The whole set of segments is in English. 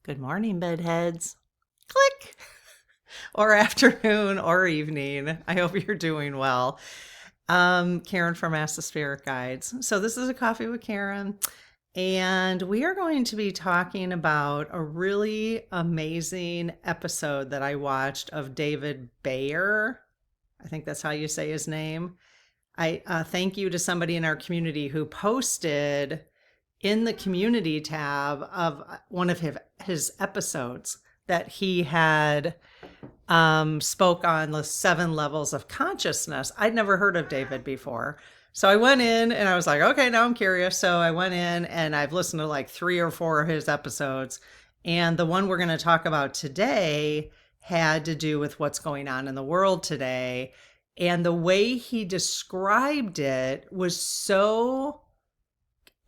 Good morning, bedheads. Click. Or afternoon or evening. I hope you're doing well. Karen from Ask the Spirit Guides. So this is a Coffee with Karen, and we are going to be talking about a really amazing episode that I watched of David Bayer. I think that's how you say his name. I thank you to somebody in our community who posted in the community tab of one of his episodes that he had spoke on the 7 levels of consciousness. I'd never heard of David before. So I went in and I was like, okay, now I'm curious. So I went in and I've listened to like 3 or 4 of his episodes. And the one we're going to talk about today had to do with what's going on in the world today. And the way he described it was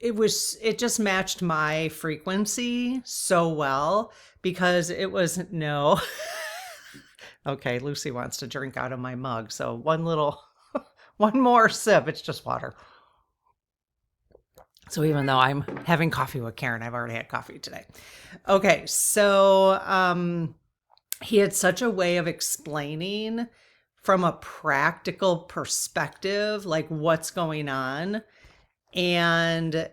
it just matched my frequency so well because it was no. Okay, Lucy wants to drink out of my mug. So one more sip, it's just water. So even though I'm having coffee with Karen, I've already had coffee today. Okay, so he had such a way of explaining from a practical perspective, like what's going on, and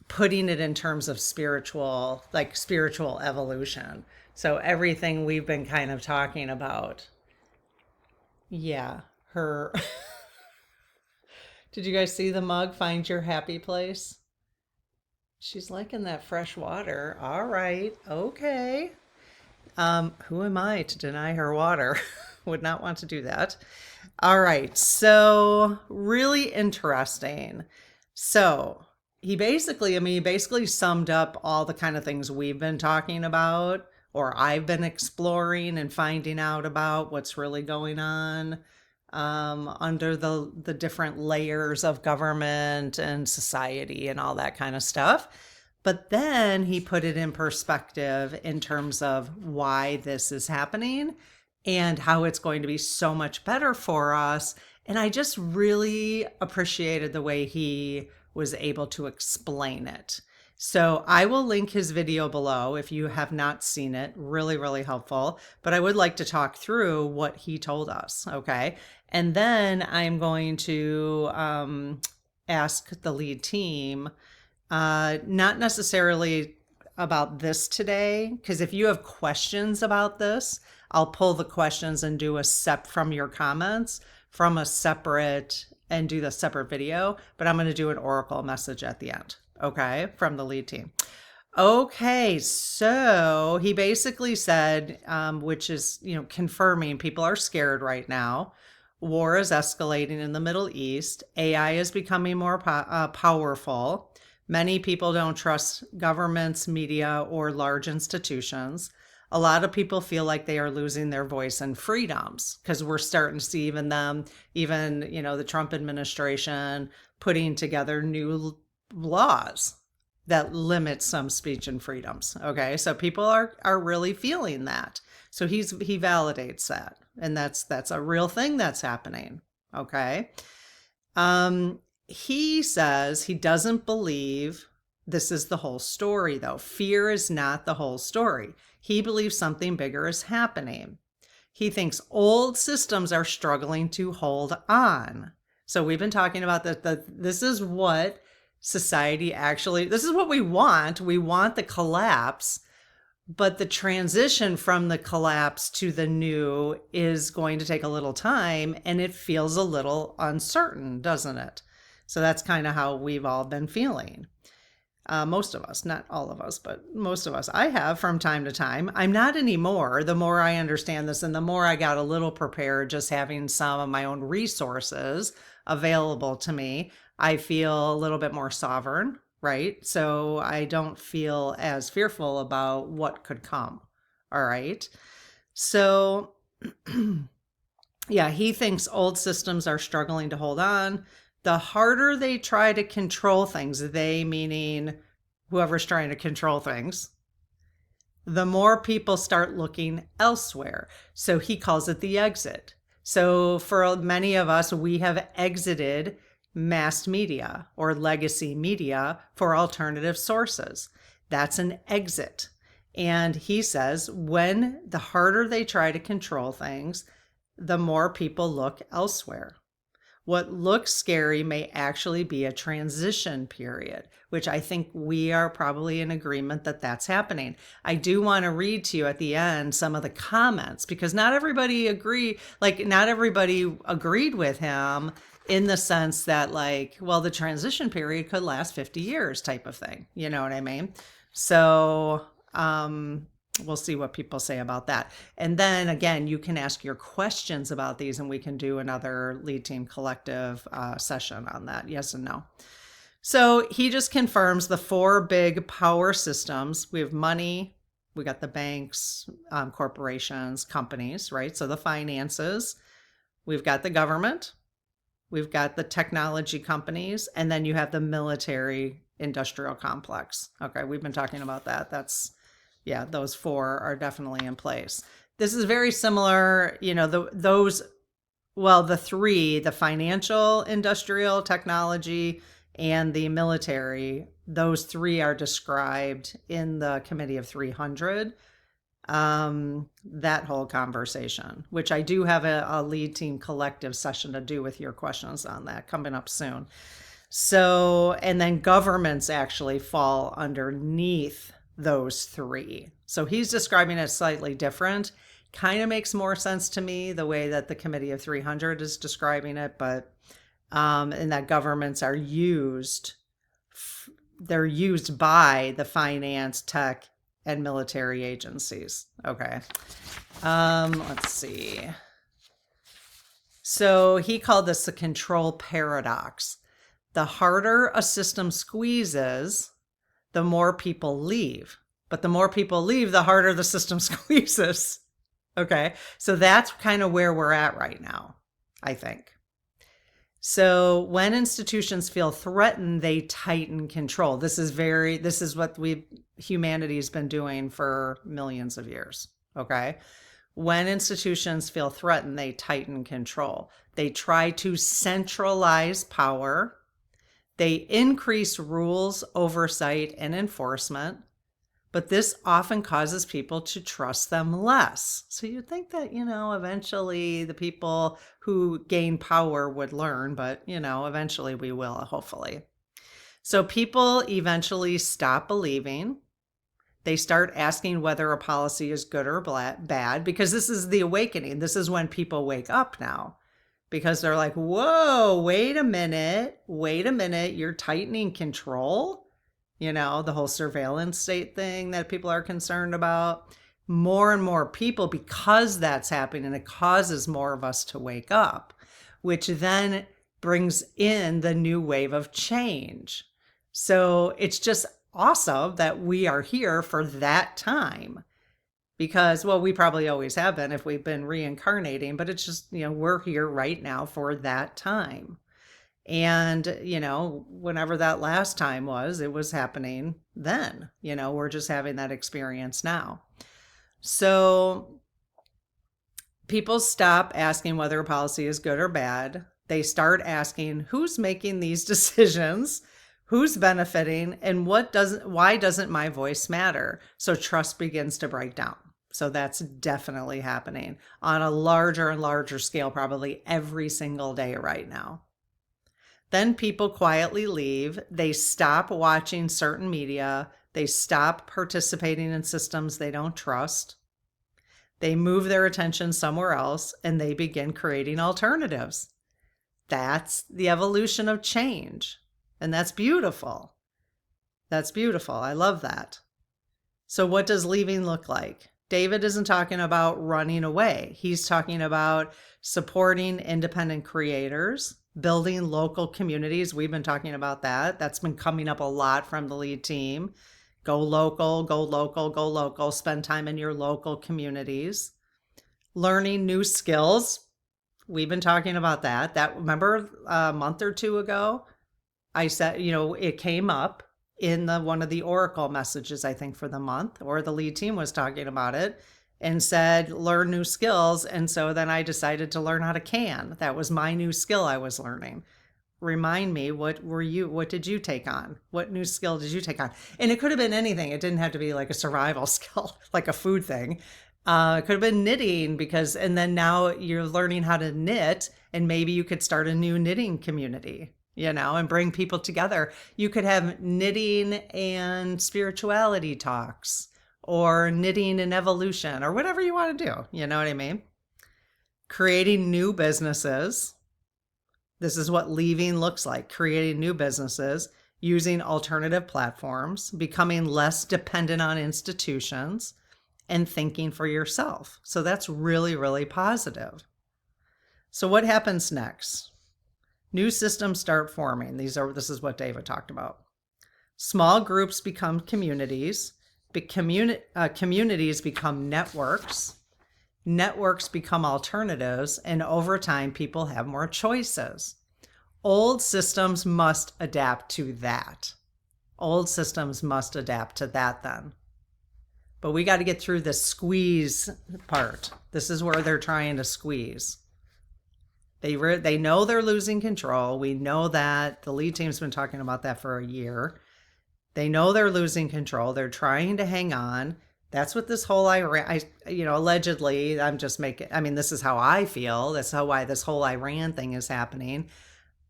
putting it in terms of spiritual evolution. So everything we've been kind of talking about. Yeah, her. Did you guys see the mug? Find your happy place. She's liking that fresh water. All right. Okay. Who am I to deny her water? Would not want to do that. All right. So really interesting. So he basically summed up all the kind of things we've been talking about, or I've been exploring and finding out about what's really going on under the different layers of government and society and all that kind of stuff. But then he put it in perspective in terms of why this is happening and how it's going to be so much better for us. And I just really appreciated the way he was able to explain it. So I will link his video below if you have not seen it. Really, really helpful. But I would like to talk through what he told us. Okay. And then I'm going to ask the lead team, not necessarily about this today, because if you have questions about this, I'll pull the questions and do a from your comments from a separate and do the separate video, but I'm going to do an oracle message at the end. Okay. From the lead team. Okay. So he basically said, which is, confirming people are scared right now. War is escalating in the Middle East. AI is becoming more powerful. Many people don't trust governments, media, or large institutions. A lot of people feel like they are losing their voice and freedoms because we're starting to see even the Trump administration putting together new laws that limit some speech and freedoms. Okay. So people are really feeling that. So he validates that. And that's a real thing that's happening. Okay. He says he doesn't believe this is the whole story, though. Fear is not the whole story. He believes something bigger is happening. He thinks old systems are struggling to hold on. So we've been talking about that. This is what society this is what we want. We want the collapse, but the transition from the collapse to the new is going to take a little time, and it feels a little uncertain, doesn't it? So that's kind of how we've all been feeling. Most of us, not all of us, but most of us. I have from time to time. I'm not anymore. The more I understand this and the more I got a little prepared, just having some of my own resources available to me, I feel a little bit more sovereign, right? So I don't feel as fearful about what could come. All right. So yeah, he thinks old systems are struggling to hold on. The harder they try to control things, they meaning whoever's trying to control things, the more people start looking elsewhere. So he calls it the exit. So for many of us, we have exited mass media or legacy media for alternative sources. That's an exit. And he says when the harder they try to control things, the more people look elsewhere. What looks scary may actually be a transition period, which I think we are probably in agreement that that's happening. I do want to read to you at the end some of the comments because not everybody not everybody agreed with him in the sense that like, well, the transition period could last 50 years type of thing. You know what I mean? So, we'll see what people say about that. And then again, you can ask your questions about these and we can do another lead team collective session on that. Yes and no. So he just confirms the four big power systems. We have money, we got the banks, corporations, companies, right? So the finances, we've got the government, we've got the technology companies, and then you have the military industrial complex. Okay, we've been talking about that. Yeah, those four are definitely in place. This is very similar, the three, the financial, industrial, technology, and the military, those three are described in the Committee of 300, that whole conversation, which I do have a lead team collective session to do with your questions on that coming up soon. So, and then governments actually fall underneath those three. So he's describing it slightly different. Kind of makes more sense to me the way that the Committee of 300 is describing it, but and that governments are they're used by the finance, tech, and military agencies. Okay. Let's see. So he called this the control paradox. The harder a system squeezes, the more people leave. But the more people leave, the harder the system squeezes. Okay. So that's kind of where we're at right now, I think. So when institutions feel threatened, they tighten control. This is what humanity's been doing for millions of years. Okay. When institutions feel threatened, they tighten control. They try to centralize power. They increase rules, oversight, and enforcement, but this often causes people to trust them less. So you'd think that, eventually the people who gain power would learn, but, eventually we will, hopefully. So people eventually stop believing. They start asking whether a policy is good or bad, because this is the awakening. This is when people wake up now. Because they're like, whoa, wait a minute, you're tightening control? The whole surveillance state thing that people are concerned about. More and more people, because that's happening, it causes more of us to wake up, which then brings in the new wave of change. So it's just awesome that we are here for that time. Because, well, we probably always have been if we've been reincarnating, but it's just, we're here right now for that time. And, whenever that last time was, it was happening then. We're just having that experience now. So people stop asking whether a policy is good or bad. They start asking who's making these decisions, who's benefiting, and why doesn't my voice matter? So trust begins to break down. So that's definitely happening on a larger and larger scale, probably every single day right now. Then people quietly leave. They stop watching certain media. They stop participating in systems they don't trust. They move their attention somewhere else and they begin creating alternatives. That's the evolution of change. And that's beautiful. That's beautiful. I love that. So what does leaving look like? David isn't talking about running away. He's talking about supporting independent creators, building local communities. We've been talking about that. That's been coming up a lot from the lead team. Go local, go local, go local. Spend time in your local communities. Learning new skills. We've been talking about that. Remember a month or two ago, I said, it came up in one of the Oracle messages, I think, for the month, or the lead team was talking about it and said, learn new skills. And so then I decided to learn how to can. That was my new skill I was learning. Remind me, what did you take on? What new skill did you take on? And it could have been anything. It didn't have to be like a survival skill, like a food thing. It could have been knitting and then now you're learning how to knit, and maybe you could start a new knitting community, and bring people together. You could have knitting and spirituality talks, or knitting and evolution, or whatever you want to do. You know what I mean? Creating new businesses. This is what leaving looks like: creating new businesses, using alternative platforms, becoming less dependent on institutions, and thinking for yourself. So that's really, really positive. So what happens next? New systems start forming. This is what David talked about. Small groups become communities. Communities become networks. Networks become alternatives, and over time, people have more choices. Old systems must adapt to that. Old systems must adapt to that then. But we got to get through the squeeze part. This is where they're trying to squeeze. They know they're losing control. We know that. The lead team's been talking about that for a year. They know they're losing control. They're trying to hang on. That's what this whole allegedly, this is how I feel. That's why this whole Iran thing is happening.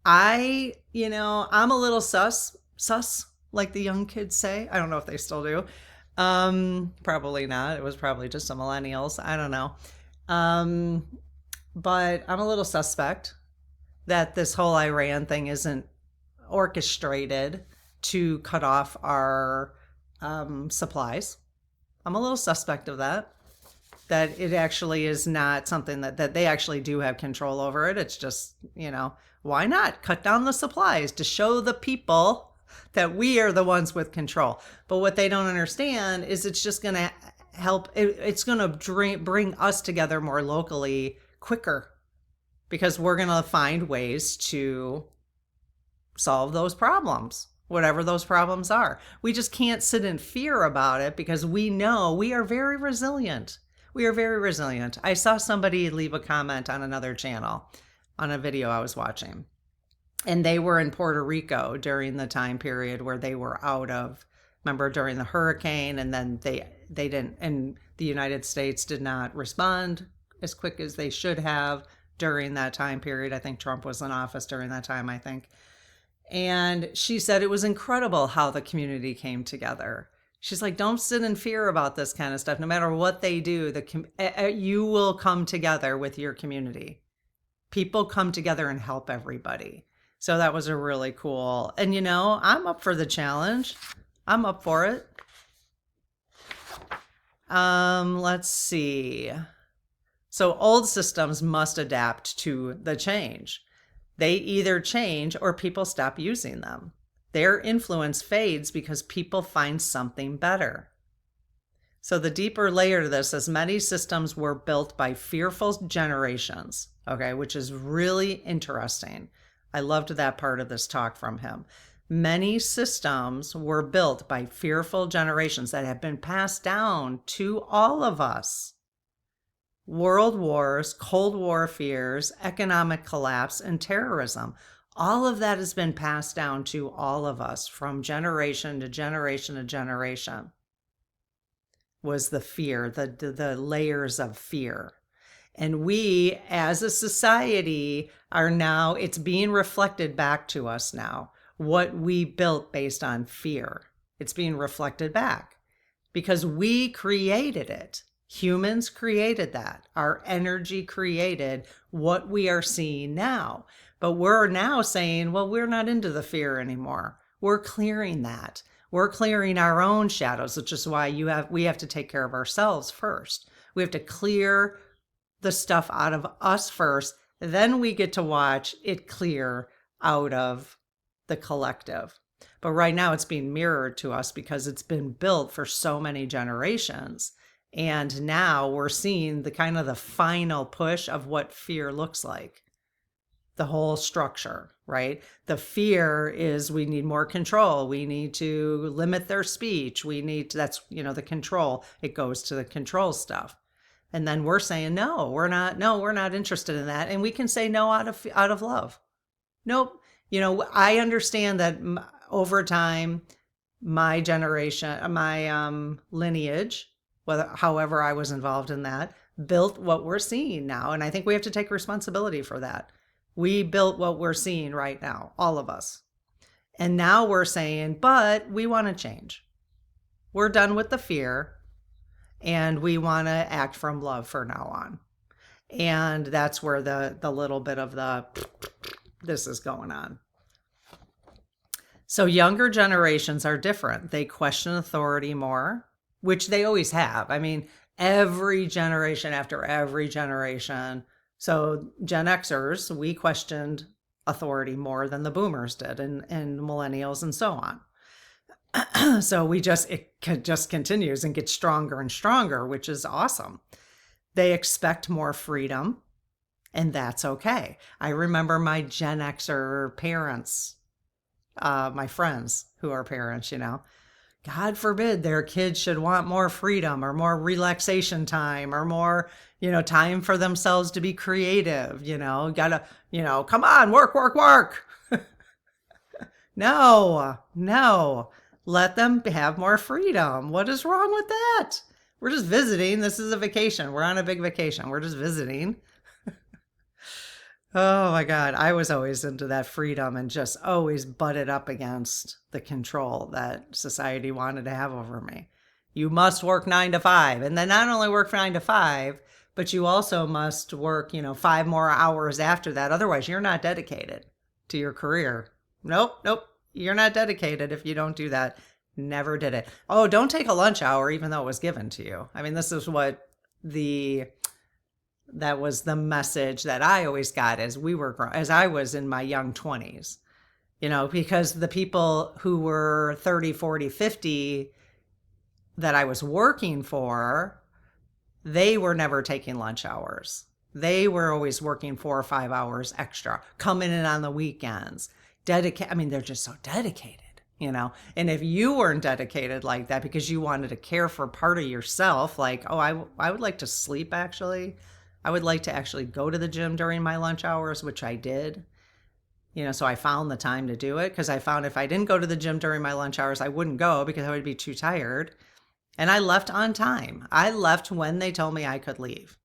I'm a little sus, like the young kids say. I don't know if they still do. Probably not. It was probably just the millennials. I don't know. But I'm a little suspect that this whole Iran thing isn't orchestrated to cut off our supplies. I'm a little suspect of that it actually is not something that they actually do have control over it. It's just, why not cut down the supplies to show the people that we are the ones with control? But what they don't understand is it's just going to help. It's going to bring us together more locally quicker, because we're going to find ways to solve those problems, whatever those problems are. We just can't sit in fear about it, because we know we are very resilient. We are very resilient. I saw somebody leave a comment on another channel on a video I was watching, and they were in Puerto Rico during the time period where they were remember, during the hurricane, and then they didn't, and the United States did not respond as quick as they should have during that time period. I think Trump was in office during that time, I think. And she said it was incredible how the community came together. She's like, don't sit in fear about this kind of stuff. No matter what they do, you will come together with your community. People come together and help everybody. So that was a really cool. And I'm up for the challenge. I'm up for it. Let's see. So old systems must adapt to the change. They either change or people stop using them. Their influence fades because people find something better. So the deeper layer to this is many systems were built by fearful generations, okay, which is really interesting. I loved that part of this talk from him. Many systems were built by fearful generations that have been passed down to all of us. World wars, Cold War fears, economic collapse, and terrorism. All of that has been passed down to all of us from generation to generation to generation. Was the fear, the layers of fear. And we, as a society, are now, it's being reflected back to us now. What we built based on fear. It's being reflected back because we created it. Humans created that. Our energy created what we are seeing now. But we're now saying, well, we're not into the fear anymore. We're clearing that. We're clearing our own shadows, which is why we have to take care of ourselves first. We have to clear the stuff out of us first. Then we get to watch it clear out of the collective. But right now it's being mirrored to us because it's been built for so many generations. And now we're seeing the final push of what fear looks like. The whole structure, right? The fear is we need more control. We need to limit their speech. That's the control. It goes to the control stuff. And then we're saying, no, we're not interested in that. And we can say no out of love. Nope. I understand that over time, my generation, my lineage, whether however I was involved in that, built what we're seeing now, and I think we have to take responsibility for that. We built what we're seeing right now, all of us. And now we're saying, but we want to change. We're done with the fear and we want to act from love from now on. And that's where the little bit of the this is going on. So younger generations are different. They question authority more, which they always have. I mean, every generation after every generation. So Gen Xers, we questioned authority more than the boomers did, and millennials and so on. So it just continues and gets stronger and stronger, which is awesome. They expect more freedom, and that's okay. I remember my Gen Xer parents, my friends who are parents, God forbid their kids should want more freedom or more relaxation time or more, time for themselves to be creative, gotta, come on, work, work, work. No, let them have more freedom. What is wrong with that? We're just visiting. This is a vacation. We're on a big vacation. We're just visiting. Oh my God. I was always into that freedom and just always butted up against the control that society wanted to have over me. You must work 9 to 5. And then not only work 9 to 5, but you also must work, 5 more hours after that. Otherwise, you're not dedicated to your career. Nope. You're not dedicated if you don't do that. Never did it. Oh, don't take a lunch hour, even though it was given to you. I mean, this is what that was the message that I always got as I was in my young 20s, because the people who were 30, 40, 50 that I was working for, they were never taking lunch hours. They were always working 4 or 5 hours extra, coming in on the weekends. I mean, they're just so dedicated, and if you weren't dedicated like that because you wanted to care for part of yourself, like, oh, I would like to sleep actually. I would like to actually go to the gym during my lunch hours, which I did. So I found the time to do it because I found if I didn't go to the gym during my lunch hours, I wouldn't go because I would be too tired. And I left on time. I left when they told me I could leave,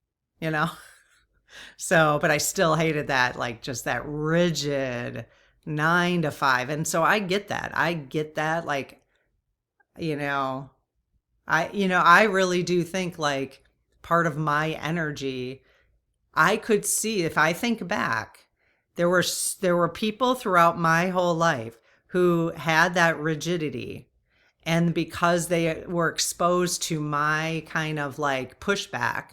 So, but I still hated that, like just that rigid 9 to 5. And so I get that. Like, I really do think like part of my energy, I could see if I think back, there were people throughout my whole life who had that rigidity. And because they were exposed to my kind of like pushback,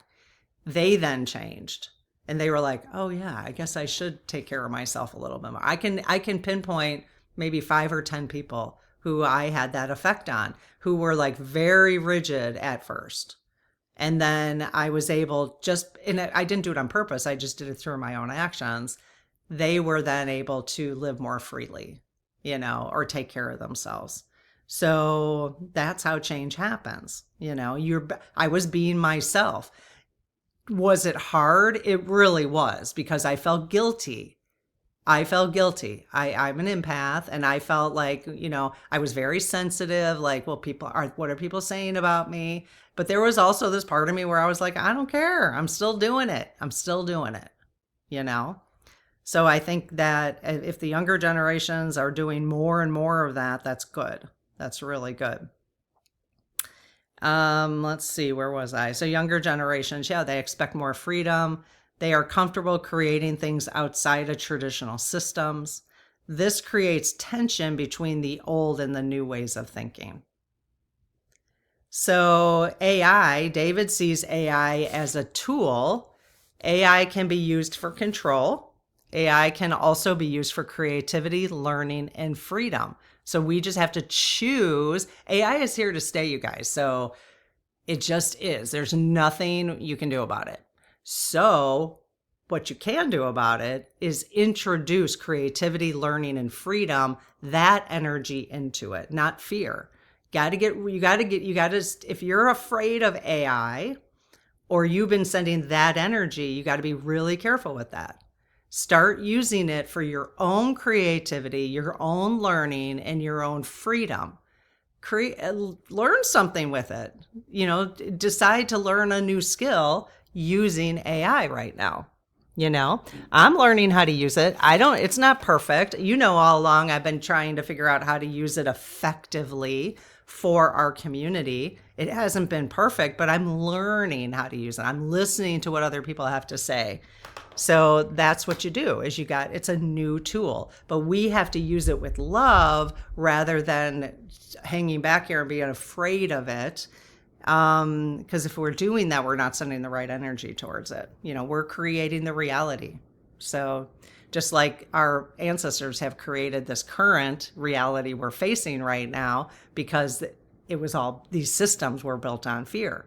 they then changed. And they were like, oh yeah, I guess I should take care of myself a little bit more. I can pinpoint maybe 5 or 10 people who I had that effect on, who were like very rigid at first. And then I was able and I didn't do it on purpose. I just did it through my own actions. They were then able to live more freely, or take care of themselves. So that's how change happens. I was being myself. Was it hard? It really was because I felt guilty. I'm an empath and I felt like, I was very sensitive, like, well, what are people saying about me? But there was also this part of me where I was like, I don't care. I'm still doing it. So I think that if the younger generations are doing more and more of that, that's good. That's really good. Let's see, where was I? So younger generations, they expect more freedom. They are comfortable creating things outside of traditional systems. This creates tension between the old and the new ways of thinking. So David sees AI as a tool. AI can be used for control. AI can also be used for creativity, learning, and freedom. So we just have to choose. AI is here to stay, you guys. So it just is. There's nothing you can do about it. So what you can do about it is introduce creativity, learning, and freedom, that energy into it, not fear. If you're afraid of AI or you've been sending that energy, you got to be really careful with that. Start using it for your own creativity, your own learning, and your own freedom. Learn something with it. Decide to learn a new skill using AI right now. I'm learning how to use it. It's not perfect. All along I've been trying to figure out how to use it effectively for our community. It hasn't been perfect, but I'm learning how to use it. I'm listening to what other people have to say. So that's what you do is it's a new tool, but we have to use it with love rather than hanging back here and being afraid of it. Because if we're doing that, we're not sending the right energy towards it. We're creating the reality. So just like our ancestors have created this current reality we're facing right now, because it was all, these systems were built on fear.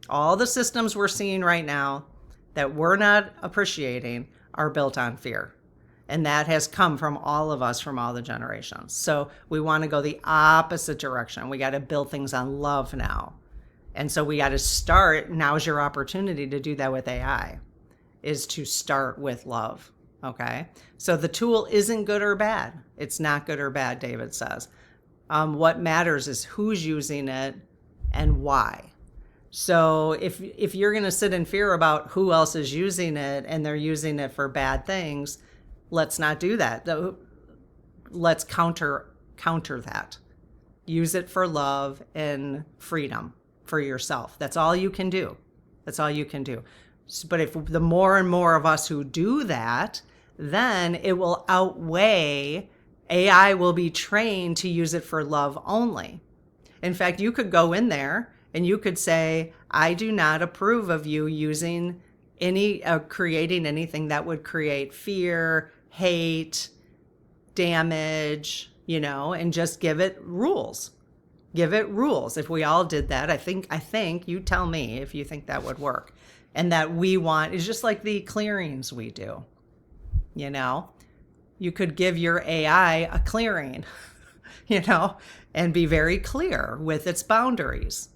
All the systems we're seeing right now that we're not appreciating are built on fear. And that has come from all of us, from all the generations. So we want to go the opposite direction. We got to build things on love now. And so we got to start. Now's your opportunity to do that with AI, is to start with love. Okay. So the tool isn't good or bad. It's not good or bad, David says. What matters is who's using it and why. So if you're going to sit in fear about who else is using it and they're using it for bad things, let's not do that. Let's counter that. Use it for love and freedom for yourself. That's all you can do. That's all you can do. But if the more and more of us who do that, then it will outweigh. AI will be trained to use it for love only. In fact, you could go in there and you could say, I do not approve of you using creating anything that would create fear, hate, damage, and just give it rules. Give it rules. If we all did that, I think you tell me if you think that would work. And that we want is just like the clearings we do. You could give your AI a clearing, and be very clear with its boundaries.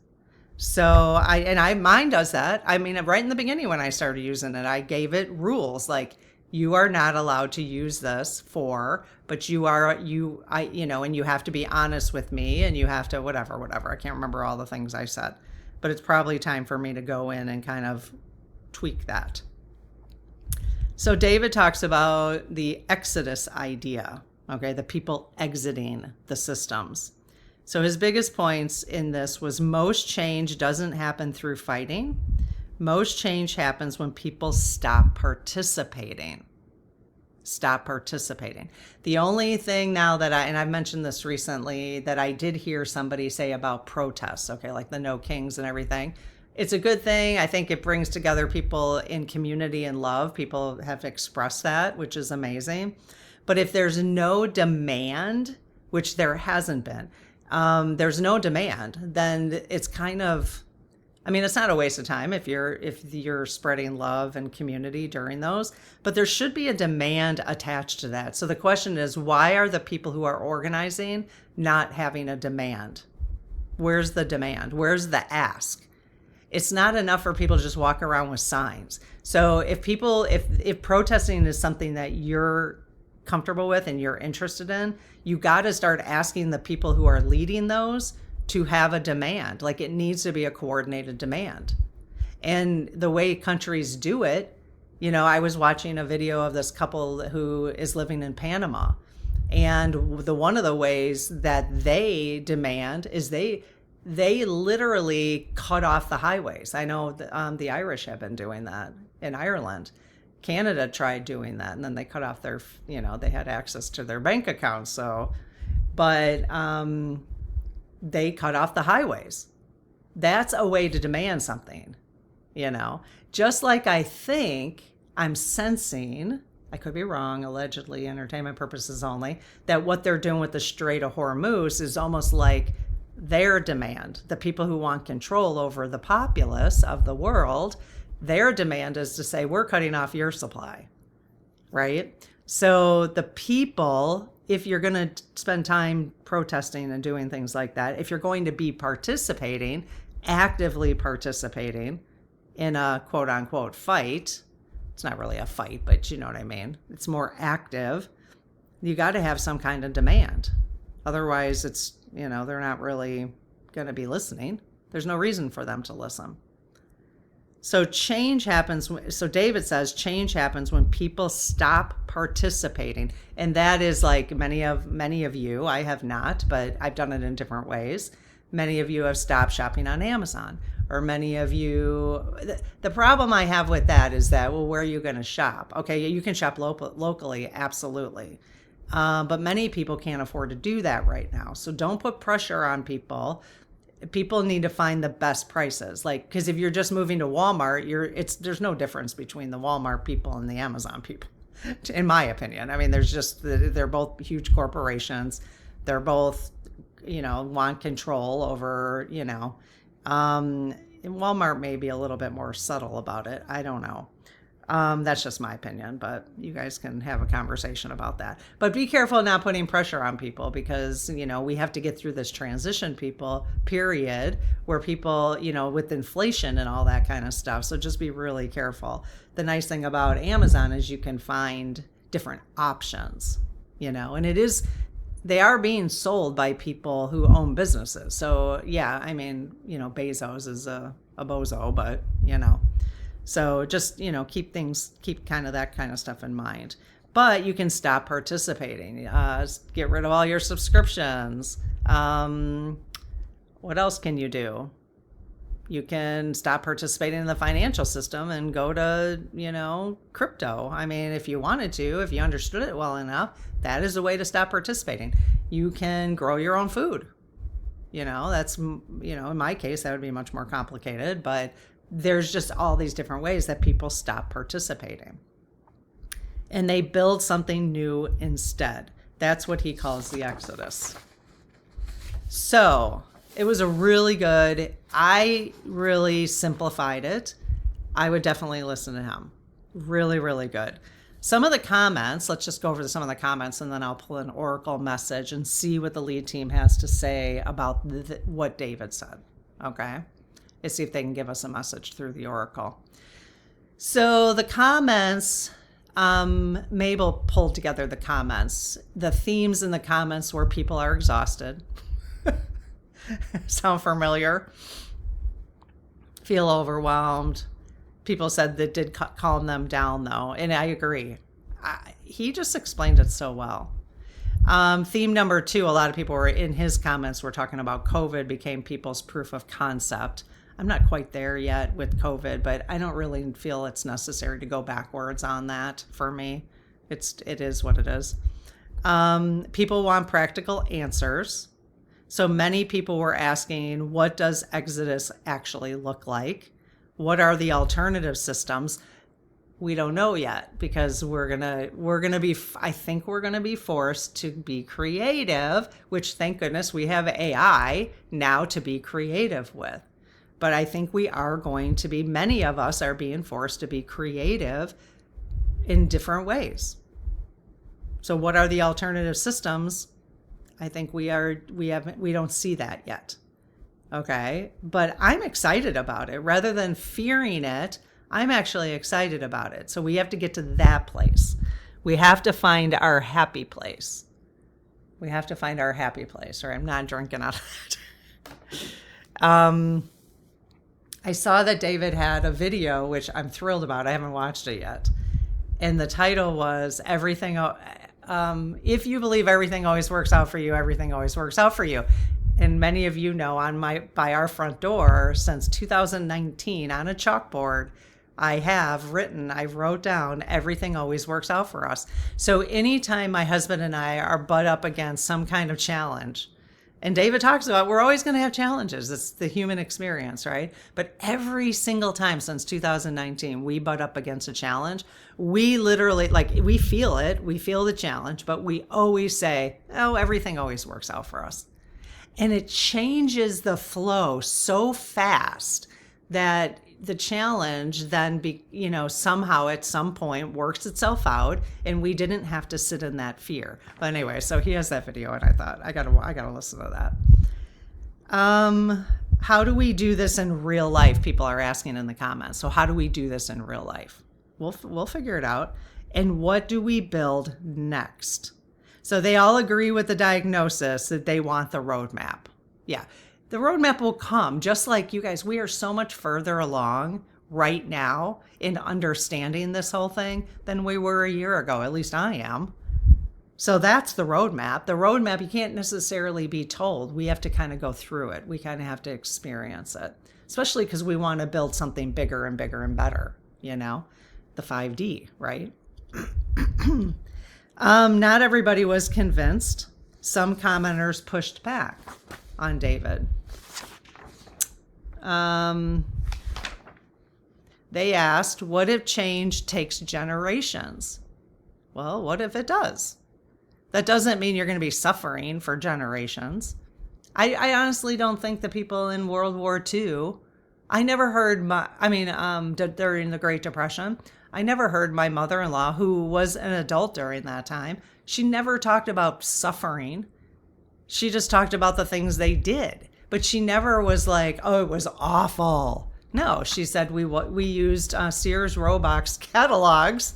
So mine does that. I mean, right in the beginning when I started using it, I gave it rules like, you are not allowed to use this but and you have to be honest with me, and you have to whatever. I can't remember all the things I said, but it's probably time for me to go in and kind of tweak that. So David talks about the exodus idea, okay, the people exiting the systems. So his biggest points in this was most change doesn't happen through fighting. Most change happens when people stop participating. Stop participating. The only thing now that I've mentioned this recently, that I did hear somebody say about protests, okay, like the No Kings and everything. It's a good thing. I think it brings together people in community and love. People have expressed that, which is amazing. But if there's no demand, which there hasn't been, there's no demand, then it's kind of, it's not a waste of time if you're spreading love and community during those, but there should be a demand attached to that. So the question is, why are the people who are organizing not having a demand? Where's the demand? Where's the ask? It's not enough for people to just walk around with signs. So if protesting is something that you're comfortable with and you're interested in, you got to start asking the people who are leading those to have a demand. Like, it needs to be a coordinated demand. And the way countries do it, I was watching a video of this couple who is living in Panama, and one of the ways that they demand is they literally cut off the highways. I know the Irish have been doing that in Ireland. Canada tried doing that, and then they cut off their, they had access to their bank accounts. But they cut off the highways. That's a way to demand something, just like I'm sensing, I could be wrong, allegedly, entertainment purposes only, that what they're doing with the Strait of Hormuz is almost like their demand. The people who want control over the populace of the world, their demand is to say, we're cutting off your supply, right? So the people, if you're going to spend time protesting and doing things like that, if you're going to be actively participating in a quote unquote fight, It's not really a fight, but you know what I mean. It's more active. You got to have some kind of demand. Otherwise, it's, they're not really going to be listening. There's no reason for them to listen. So change happens. So David says change happens when people stop participating. And that is like many of you, I have not, but I've done it in different ways. Many of you have stopped shopping on Amazon, or many of you, the problem I have with that is that, well, where are you going to shop? Okay, you can shop locally, absolutely. But many people can't afford to do that right now. So don't put pressure on people. People need to find the best prices. Like, because if you're just moving to Walmart, there's no difference between the Walmart people and the Amazon people, in my opinion. I mean, they're both huge corporations. They're both, want control over, Walmart may be a little bit more subtle about it. I don't know. That's just my opinion, but you guys can have a conversation about that. But be careful not putting pressure on people, because, we have to get through this transition period where people, with inflation and all that kind of stuff. So just be really careful. The nice thing about Amazon is you can find different options, and they are being sold by people who own businesses. So yeah, I mean, Bezos is a bozo, but, so just, keep kind of that kind of stuff in mind. But you can stop participating. Get rid of all your subscriptions. What else can you do? You can stop participating in the financial system and go to, crypto. I mean, if you wanted to, if you understood it well enough, that is a way to stop participating. You can grow your own food. That's, in my case, that would be much more complicated, but there's just all these different ways that people stop participating. And they build something new instead. That's what he calls the Exodus. So it was I really simplified it. I would definitely listen to him. Really, really good. Some of the comments, let's just go over some of the comments, and then I'll pull an oracle message and see what the lead team has to say about what David said. Okay? Let's see if they can give us a message through the oracle. So the comments, Mabel pulled together the comments. The themes in the comments were people are exhausted. Sound familiar? Feel overwhelmed. People said that did calm them down, though, and I agree. He just explained it so well. Theme number 2, a lot of people were in his comments were talking about COVID became people's proof of concept. I'm not quite there yet with COVID, but I don't really feel it's necessary to go backwards on that for me. It is what it is. People want practical answers. So many people were asking, what does Exodus actually look like? What are the alternative systems? We don't know yet, because we're gonna be forced to be creative, which thank goodness we have AI now to be creative with. But I think many of us are being forced to be creative in different ways. So what are the alternative systems? I think we don't see that yet. Okay. But I'm excited about it. Rather than fearing it, I'm actually excited about it. So we have to get to that place. We have to find our happy place. Or I'm not drinking out of that. I saw that David had a video, which I'm thrilled about. I haven't watched it yet. And the title was if you believe everything always works out for you, everything always works out for you. And many of you know by our front door since 2019 on a chalkboard, I wrote down everything always works out for us. So anytime my husband and I are butt up against some kind of challenge, and David talks about we're always going to have challenges. It's the human experience, right? But every single time since 2019, we butt up against a challenge. We literally, we feel it. We feel the challenge, but we always say, oh, everything always works out for us. And it changes the flow so fast that the challenge then somehow at some point works itself out, and we didn't have to sit in that fear. But anyway, so he has that video, and I thought I gotta listen to that. How do we do this in real life? People are asking in the comments. So how do we do this in real life? We'll figure it out. And what do we build next? So they all agree with the diagnosis that they want the roadmap. Yeah. The roadmap will come, just like you guys. We are so much further along right now in understanding this whole thing than we were a year ago. At least I am. So that's the roadmap. The roadmap, you can't necessarily be told. We have to kind of go through it. We kind of have to experience it, especially because we want to build something bigger and bigger and better, the 5D, right? Not everybody was convinced. Some commenters pushed back on David. They asked, what if change takes generations? Well, what if it does? That doesn't mean you're going to be suffering for generations. I honestly don't think the people in World War II, I never heard during the Great Depression, I never heard my mother-in-law, who was an adult during that time, she never talked about suffering. She just talked about the things they did. But she never was like, oh, it was awful. No, she said we used Sears Roebuck's catalogs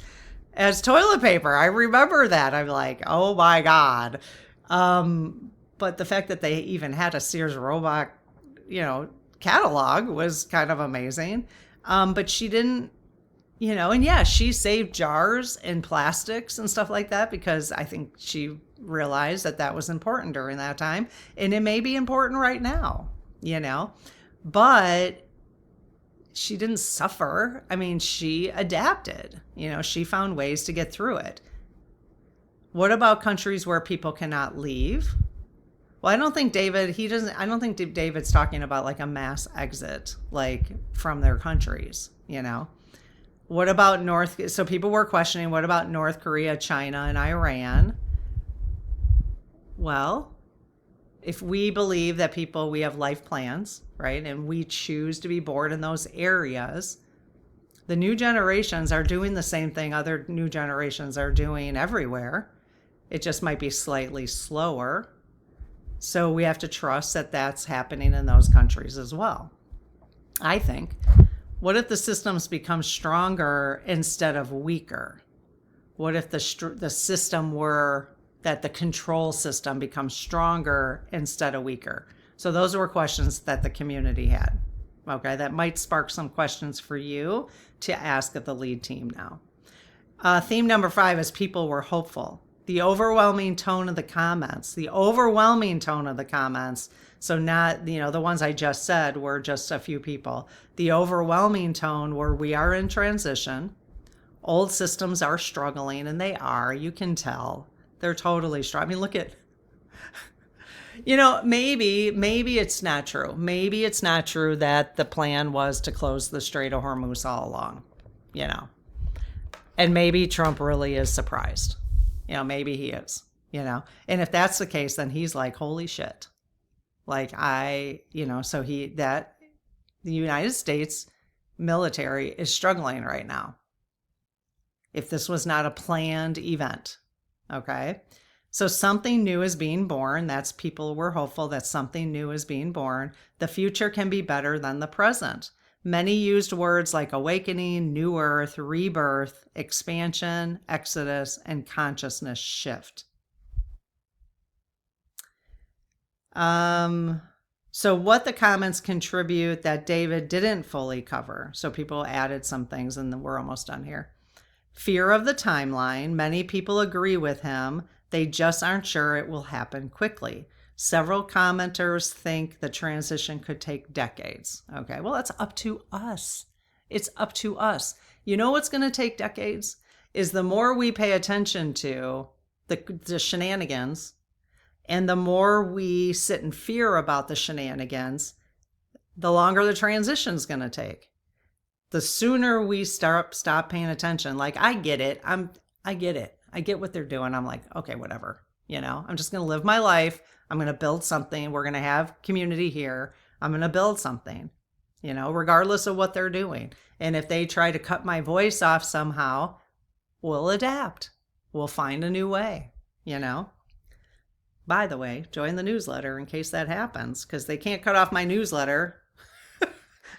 as toilet paper. I remember that. I'm like, oh my God. But the fact that they even had a Sears Roebuck, catalog was kind of amazing. But she didn't, and yeah, she saved jars and plastics and stuff like that because I think she realized that was important during that time. And it may be important right now, but she didn't suffer. I mean, she adapted, she found ways to get through it. What about countries where people cannot leave? Well, I don't think David's talking about like a mass exit, like from their countries, What about so people were questioning, what about North Korea, China, and Iran? Well, if we believe that we have life plans, right, and we choose to be born in those areas, the new generations are doing the same thing other new generations are doing everywhere. It just might be slightly slower. So we have to trust that that's happening in those countries as well. I think. What if the systems become stronger instead of weaker? What if the system that the control system becomes stronger instead of weaker? So those were questions that the community had. Okay, that might spark some questions for you to ask of the lead team now. Theme number 5 is people were hopeful. The overwhelming tone of the comments. So not, the ones I just said were just a few people. The overwhelming tone were we are in transition. Old systems are struggling, and they are. You can tell. They're totally struggling. I mean, look at, maybe it's not true. Maybe it's not true that the plan was to close the Strait of Hormuz all along, And maybe Trump really is surprised. Maybe he is, And if that's the case, then he's like, holy shit. Like the United States military is struggling right now. If this was not a planned event, okay? So something new is being born. That's people were hopeful that something new is being born. The future can be better than the present. Many used words like awakening, new earth, rebirth, expansion, exodus, and consciousness shift. So what the comments contribute that David didn't fully cover. So people added some things and we're almost done here. Fear of the timeline. Many people agree with him. They just aren't sure it will happen quickly. Several commenters think the transition could take decades. Okay, well, that's up to us. It's up to us. You know what's going to take decades? Is the more we pay attention to the shenanigans, and the more we sit in fear about the shenanigans, the longer the transition's going to take. The sooner we stop paying attention, like I get it. I get it. I get what they're doing. I'm like, okay, whatever. I'm just going to live my life. I'm going to build something. We're going to have community here. I'm going to build something, regardless of what they're doing. And if they try to cut my voice off somehow, we'll adapt. We'll find a new way, By the way, join the newsletter in case that happens, because they can't cut off my newsletter.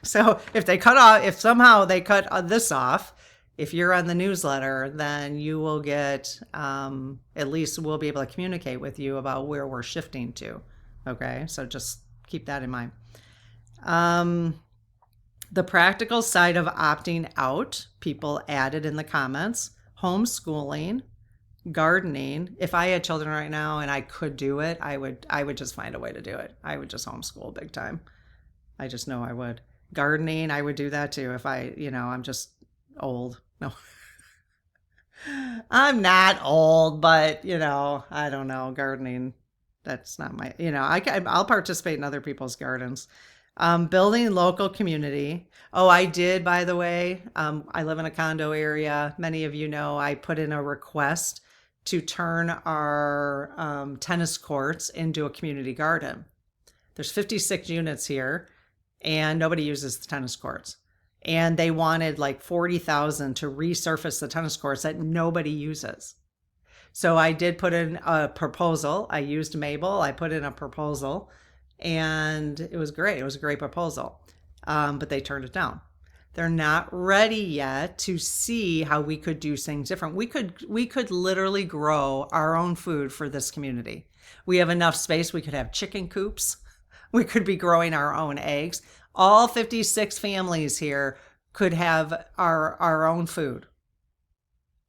So if somehow they cut this off, If you're on the newsletter, then you will get, at least we'll be able to communicate with you about where we're shifting to. Okay, so just keep that in mind. The practical side of opting out, people added in the comments: homeschooling, gardening. If I had children right now and I could do it, I would just find a way to do it. I would just homeschool big time. I just know I would. Gardening, I would do that too if I'm just old. No. I'm not old, but I don't know, gardening, that's not my, I'll participate in other people's gardens. Building local community. Oh, I did, by the way. I live in a condo area. Many of you know I put in a request to turn our tennis courts into a community garden. There's 56 units here, and nobody uses the tennis courts. And they wanted like 40,000 to resurface the tennis courts that nobody uses. So I did put in a proposal. I used Mabel. I put in a proposal, and it was great. It was a great proposal, but they turned it down. They're not ready yet to see how we could do things different. We could literally grow our own food for this community. We have enough space. We could have chicken coops. We could be growing our own eggs. All 56 families here could have our own food,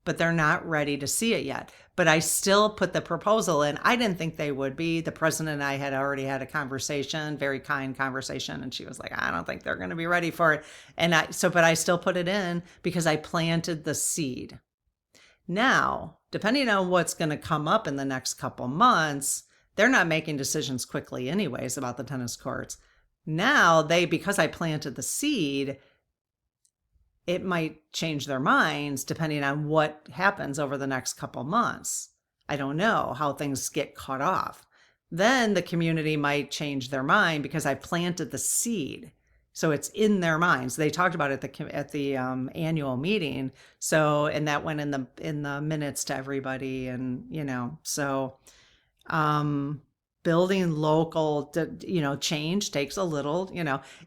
but they're not ready to see it yet. But I still put the proposal in. I didn't think they would be. The president and I had already had a conversation, very kind conversation, and she was like, I don't think they're going to be ready for it. But I still put it in because I planted the seed. Now, depending on what's going to come up in the next couple months, they're not making decisions quickly anyways about the tennis courts. Now because I planted the seed, it might change their minds depending on what happens over the next couple months. I don't know how things get cut off. Then the community might change their mind because I planted the seed. So it's in their minds. They talked about it at the annual meeting. So, and that went in the minutes to everybody, and so building local, change takes a little,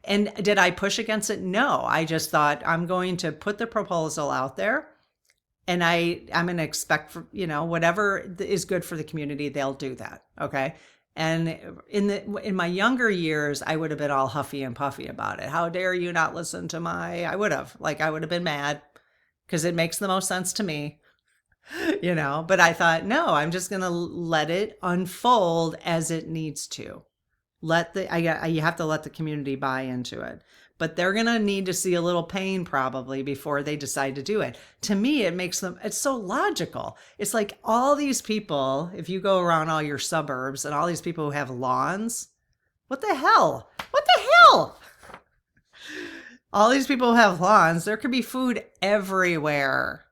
and did I push against it? No, I just thought I'm going to put the proposal out there, and I'm going to expect for, whatever is good for the community, they'll do that. Okay. And in my younger years, I would have been all huffy and puffy about it. How dare you not listen to I would have been mad because it makes the most sense to me. But I thought, no, I'm just going to let it unfold as it needs to. You have to let the community buy into it, but they're going to need to see a little pain probably before they decide to do it. To me, it's so logical. It's like all these people, if you go around all your suburbs and all these people who have lawns, what the hell? All these people who have lawns, there could be food everywhere.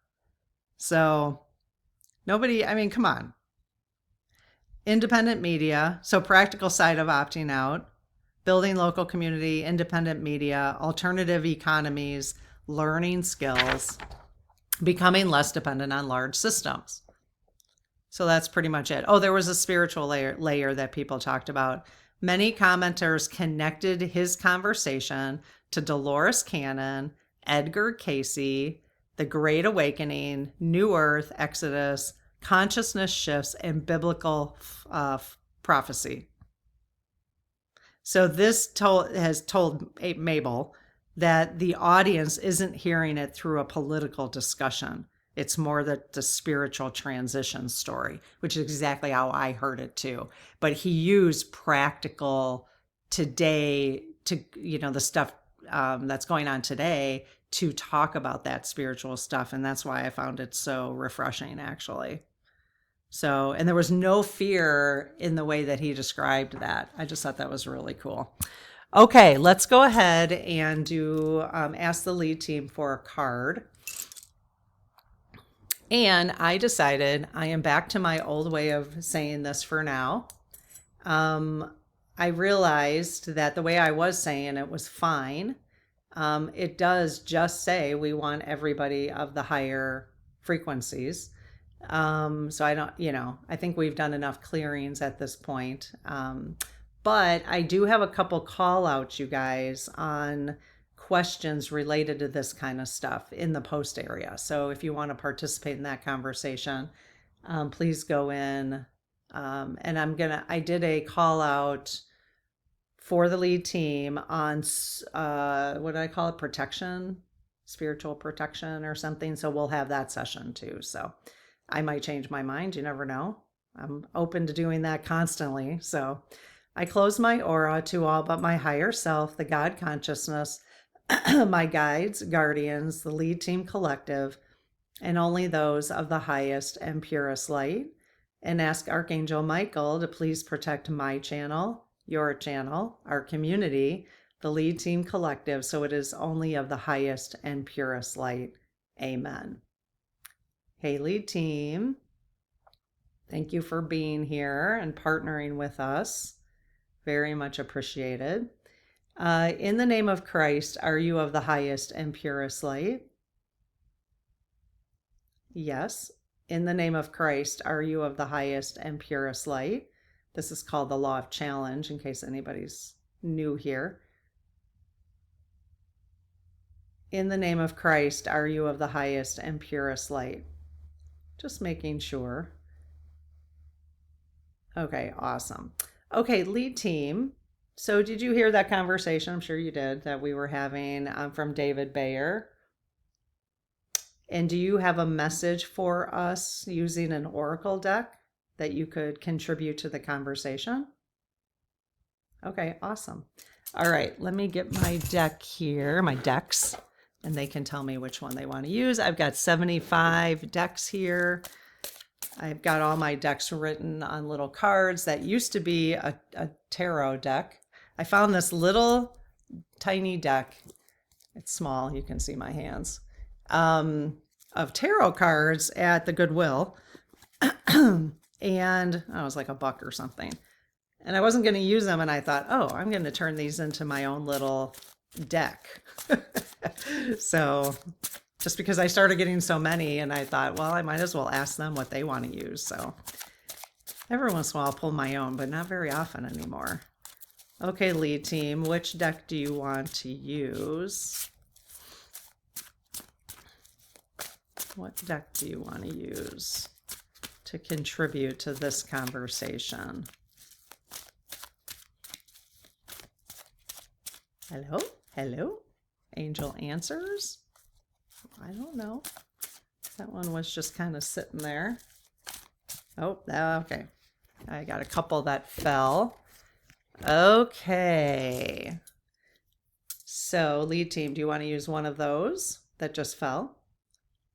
So come on. Independent media. So practical side of opting out, building local community, independent media, alternative economies, learning skills, becoming less dependent on large systems. So that's pretty much it. Oh, there was a spiritual layer that people talked about. Many commenters connected his conversation to Dolores Cannon, Edgar Cayce, The Great Awakening, New Earth, Exodus, consciousness shifts, and biblical prophecy. So this has told Mabel that the audience isn't hearing it through a political discussion. It's more the spiritual transition story, which is exactly how I heard it too. But he used practical today to, the stuff that's going on today to talk about that spiritual stuff. And that's why I found it so refreshing, actually. So, and there was no fear in the way that he described that. I just thought that was really cool. Okay, let's go ahead and do ask the lead team for a card. And I decided I am back to my old way of saying this for now. I realized that the way I was saying it was fine. It does just say we want everybody of the higher frequencies. So I don't, I think we've done enough clearings at this point. But I do have a couple call outs, you guys, on questions related to this kind of stuff in the post area. So if you want to participate in that conversation, please go in. And I did a call out for the lead team on, what did I call it? Protection, spiritual protection or something. So we'll have that session too. So I might change my mind. You never know. I'm open to doing that constantly. So I close my aura to all but my higher self, the God consciousness, my guides, guardians, the lead team collective, and only those of the highest and purest light, and ask Archangel Michael to please protect my channel, your channel, our community, the lead team collective, so it is only of the highest and purest light. Amen. Hey, lead team. Thank you for being here and partnering with us. Very much appreciated. In the name of Christ, are you of the highest and purest light? Yes. In the name of Christ, are you of the highest and purest light? This is called the law of challenge, in case anybody's new here. In the name of Christ, are you of the highest and purest light? Just making sure. Okay, awesome. Okay, lead team. So did you hear that conversation? I'm sure you did, that we were having from David Bayer. And do you have a message for us using an oracle deck that you could contribute to the conversation? Okay, awesome. All right, let me get my deck here, my decks, and they can tell me which one they want to use. I've got 75 decks here. I've got all my decks written on little cards. That used to be a tarot deck. I found this little tiny deck. It's small, you can see my hands, of tarot cards at the Goodwill. And it was like $1 or something. And I wasn't going to use them. And I thought, oh, I'm going to turn these into my own little deck. So just because I started getting so many, and I thought, well, I might as well ask them what they want to use. So every once in a while I'll pull my own, but not very often anymore. Okay, lead team, which deck do you want to use? What deck do you want to use to contribute to this conversation? Hello? Hello? Angel Answers? I don't know. That one was just kind of sitting there. Oh, okay. I got a couple that fell. Okay. So, lead team, do you want to use one of those that just fell?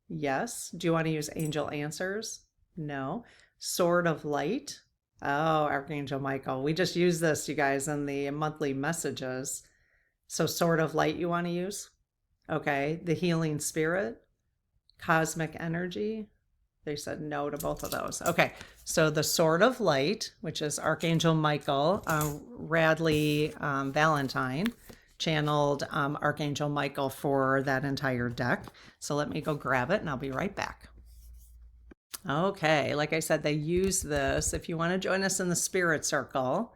Yes. Do you want to use Angel Answers? No. Sword of Light? Oh, Archangel Michael. We just use this, you guys, in the monthly messages. So Sword of Light you want to use? Okay. The Healing Spirit? Cosmic Energy? They said no to both of those. Okay. So the Sword of Light, which is Archangel Michael, Radley Valentine, channeled Archangel Michael for that entire deck. So let me go grab it and I'll be right back. Okay, like I said, they use this. If you want to join us in the spirit circle,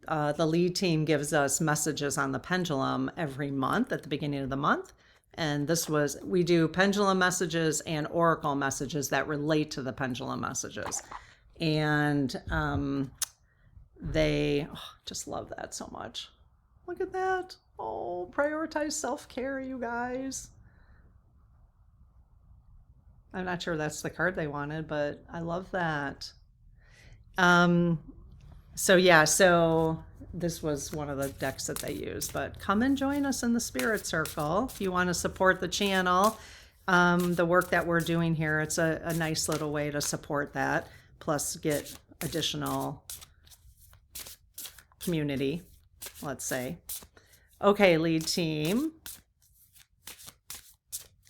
the lead team gives us messages on the pendulum every month at the beginning of the month. And we do pendulum messages and oracle messages that relate to the pendulum messages. And just love that so much. Look at that. Oh, prioritize self-care, you guys. I'm not sure that's the card they wanted, but I love that. So this was one of the decks that they used, but come and join us in the spirit circle. If you want to support the channel, the work that we're doing here, it's a nice little way to support that, plus get additional community, let's say. Okay, lead team.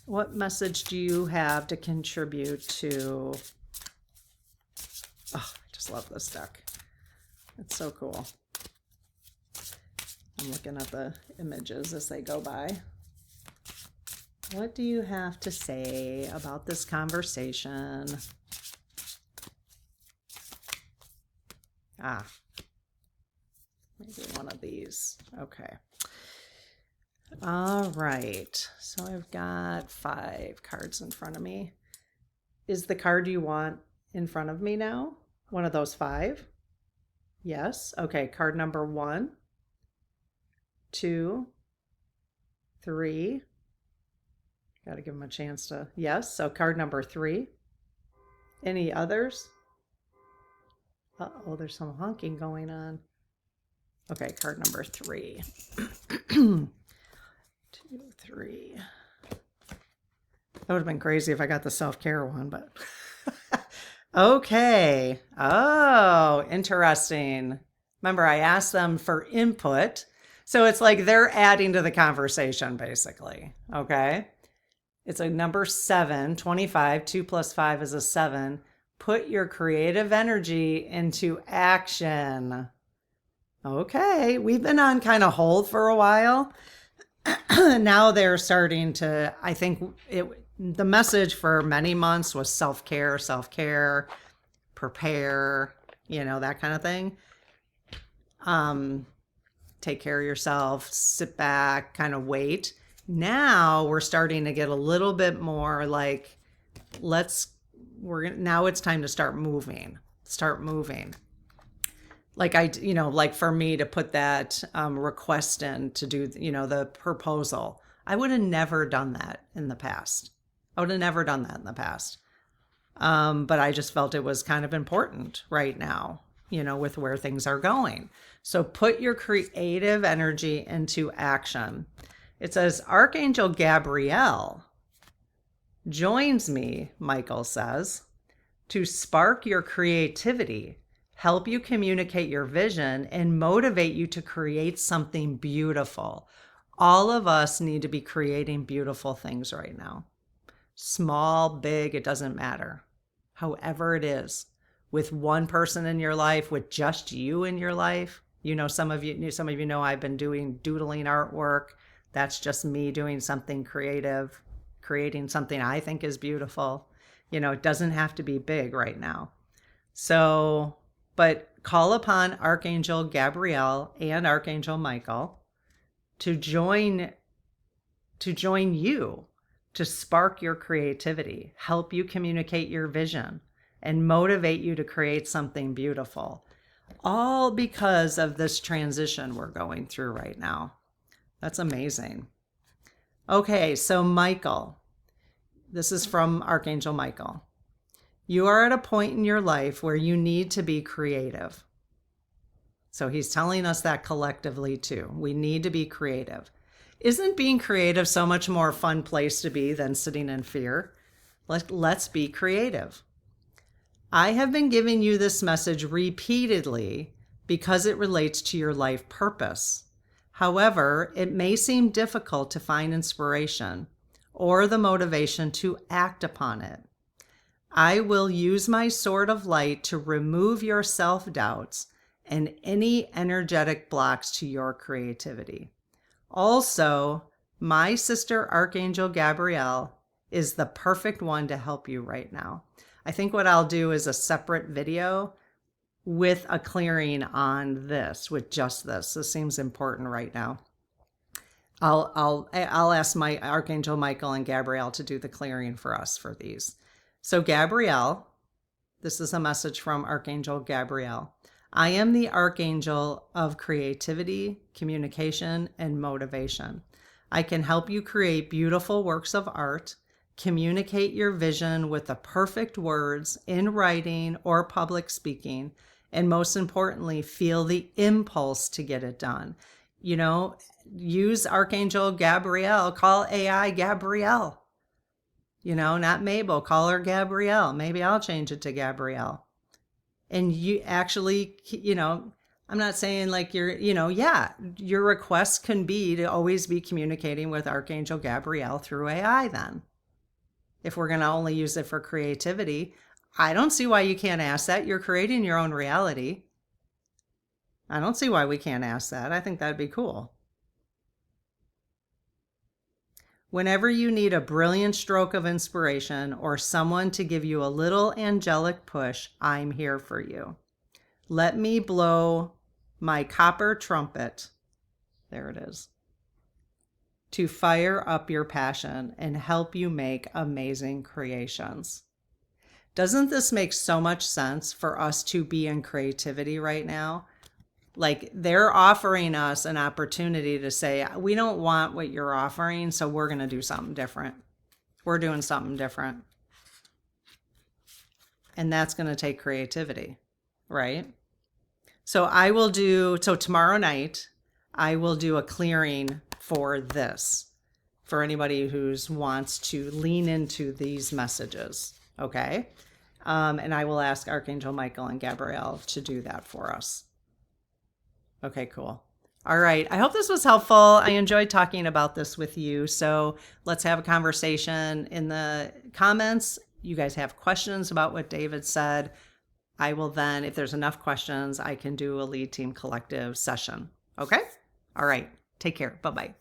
What message do you have to contribute to? Oh, I just love this deck. It's so cool. I'm looking at the images as they go by. What do you have to say about this conversation? Maybe one of these. Okay. All right. So I've got 5 cards in front of me. Is the card you want in front of me now one of those 5? Yes. Okay. Card number 1, 2, 3. Got to give them a chance to. Yes. So card number 3. Any others? Uh-oh, there's some honking going on. Okay, card number 3. 2, 3. That would have been crazy if I got the self-care one, but okay. Oh, interesting. Remember, I asked them for input. So it's like they're adding to the conversation, basically. Okay. It's a number 7, 25. 2 plus 5 is a 7. Put your creative energy into action. Okay. We've been on kind of hold for a while. Now they're starting to, I think the message for many months was self-care, prepare, that kind of thing. Take care of yourself, sit back, kind of wait. Now we're starting to get a little bit more like, now it's time to start moving. Like for me to put that request in to do, the proposal. I would have never done that in the past. But I just felt it was kind of important right now, with where things are going. So put your creative energy into action. It says Archangel Gabriel joins me, Michael says, to spark your creativity, help you communicate your vision, and motivate you to create something beautiful. All of us need to be creating beautiful things right now. Small, big, it doesn't matter. However it is, with one person in your life, with just you in your life. Some of you know I've been doodling artwork. That's just me doing something creative, creating something I think is beautiful. It doesn't have to be big right now. So, but call upon Archangel Gabriel and Archangel Michael to join you, to spark your creativity, help you communicate your vision, and motivate you to create something beautiful. All because of this transition we're going through right now. That's amazing. Okay, so Michael, this is from Archangel Michael. You are at a point in your life where you need to be creative. So he's telling us that collectively too. We need to be creative. Isn't being creative so much more fun place to be than sitting in fear? Let's be creative. I have been giving you this message repeatedly because it relates to your life purpose. However, it may seem difficult to find inspiration or the motivation to act upon it. I will use my sword of light to remove your self-doubts and any energetic blocks to your creativity. Also, my sister Archangel Gabrielle is the perfect one to help you right now. I think what I'll do is a separate video with a clearing on this, with just this. This seems important right now. I'll ask my Archangel Michael and Gabrielle to do the clearing for us for these. So Gabrielle, this is a message from Archangel Gabrielle. I am the Archangel of creativity, communication, and motivation. I can help you create beautiful works of art, communicate your vision with the perfect words in writing or public speaking, and most importantly, feel the impulse to get it done. Use Archangel Gabrielle, call AI Gabrielle. Not Mabel, call her Gabrielle. Maybe I'll change it to Gabrielle. And you actually, I'm not saying like your request can be to always be communicating with Archangel Gabrielle through AI then. If we're going to only use it for creativity, I don't see why you can't ask that. You're creating your own reality. I don't see why we can't ask that. I think that'd be cool. Whenever you need a brilliant stroke of inspiration or someone to give you a little angelic push, I'm here for you. Let me blow my copper trumpet. There it is. to fire up your passion and help you make amazing creations. Doesn't this make so much sense for us to be in creativity right now? Like, they're offering us an opportunity to say, we don't want what you're offering, so we're going to do something different. We're doing something different. And that's going to take creativity, right? So tomorrow night, I will do a clearing for this, for anybody who wants to lean into these messages, okay? And I will ask Archangel Michael and Gabrielle to do that for us. Okay, cool. All right. I hope this was helpful. I enjoyed talking about this with you. So let's have a conversation in the comments. You guys have questions about what David said. I will then, if there's enough questions, I can do a lead team collective session. Okay? All right. Take care. Bye-bye.